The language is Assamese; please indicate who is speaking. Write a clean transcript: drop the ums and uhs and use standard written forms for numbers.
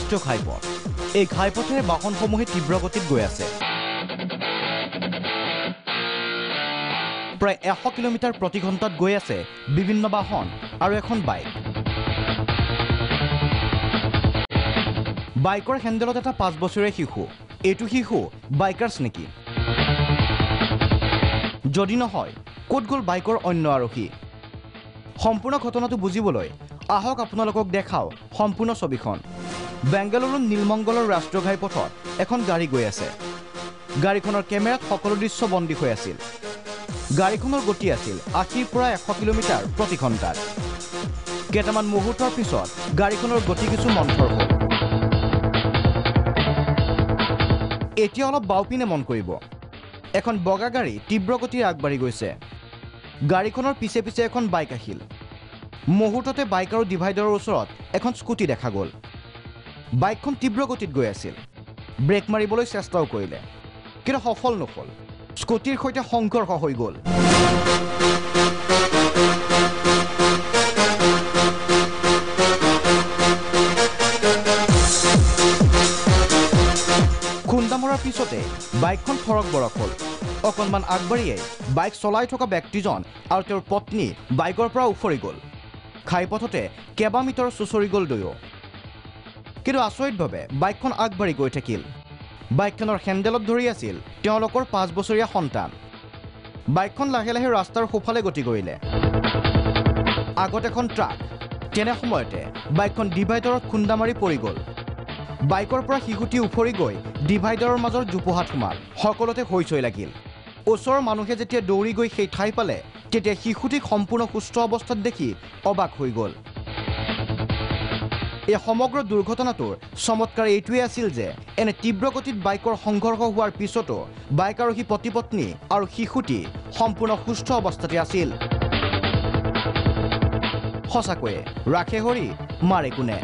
Speaker 1: ৰাষ্ট্ৰীয় ঘাইপথ এই ঘাইপথেৰে বাহনসমূহে তীব্ৰ গতিত গৈ আছে প্ৰায় 100 কিলোমিটাৰ প্ৰতি ঘণ্টাত গৈ আছে বিভিন্ন বাহন আৰু এখন বাইক বাইকৰ হেণ্ডেলত এটা 5 বছৰীয়া শিশু এইটো শিশু বাইকাৰ্ছ নেকি যদি নহয় ক'ত গ'ল বাইকৰ অন্য আৰোহী সম্পূৰ্ণ ঘটনাটো বুজিবলৈ আহক আপোনালোকক দেখাও সম্পূৰ্ণ ছবিখন বেংগালুৰু নীলমংগলৰ ৰাষ্ট্ৰীয় ঘাইপথত এখন গাড়ী গৈ আছে গাড়ীখনৰ কেমেৰাত সকলো দৃশ্য বন্দী হৈ আছিল গাড়ীখনৰ গতি আছিল 80 পৰা 100 কিলোমিটাৰ প্ৰতি ঘণ্টাত কেইটামান মুহূৰ্তৰ পিছত গাড়ীখনৰ গতি কিছু মন্থৰ হ'ল এতিয়া অলপ বাওপিনে মন কৰিব এখন বগা গাড়ী তীব্ৰ গতিৰে আগবাঢ়ি গৈছে গাড়ীখনৰ পিছে পিছে এখন বাইক আহিল মুহূৰ্ততে বাইক আৰু ডিভাইডাৰৰ ওচৰত এখন স্কুটি দেখা গ'ল বাইকখন তীব্ৰ গতিত গৈ আছিল ব্ৰেক মাৰিবলৈ চেষ্টাও কৰিলে কিন্তু সফল নহ'ল স্কুটিৰ সৈতে সংঘৰ্ষ হৈ গ'ল খুন্দা মৰাৰ পিছতে বাইকখন ফৰক বৰক হ'ল অকণমান আগবাঢ়িয়ে বাইক চলাই থকা ব্যক্তিজন আৰু তেওঁৰ পত্নী বাইকৰ পৰা উফৰি গ'ল ঘাইপথতে কেইবা মিটাৰ চুচৰি গ'ল দুয়ো কিন্তু আচৰিতভাৱে বাইকখন আগবাঢ়ি গৈ থাকিল বাইকখনৰ হেণ্ডেলত ধৰি আছিল তেওঁলোকৰ 5 বছৰীয়া সন্তান বাইকখন লাহে লাহে ৰাস্তাৰ সোঁফালে গতি কৰিলে আগত এখন ট্ৰাক তেনে সময়তে বাইকখন ডিভাইডাৰত খুন্দা মাৰি পৰি গ'ল বাইকৰ পৰা শিশুটি উফৰি গৈ ডিভাইডাৰৰ মাজৰ জোপোহাত সোমাল সকলোতে হৈচৈ লাগিল ওচৰৰ মানুহে যেতিয়া দৌৰি গৈ সেই ঠাই পালে তেতিয়া শিশুটিক সম্পূৰ্ণ সুস্থ অৱস্থাত দেখি অবাক হৈ গ'ল এই সমগ্ৰ দুৰ্ঘটনাটোৰ চমৎকাৰ এইটোৱে আছিল যে এনে তীব্ৰ গতিত বাইকৰ সংঘৰ্ষ হোৱাৰ পিছতো বাইক আৰোহী পতি পত্নী আৰু শিশুটি সম্পূৰ্ণ সুস্থ অৱস্থাতে আছিল সঁচাকৈয়ে ৰাখে হৰি মাৰে কোনে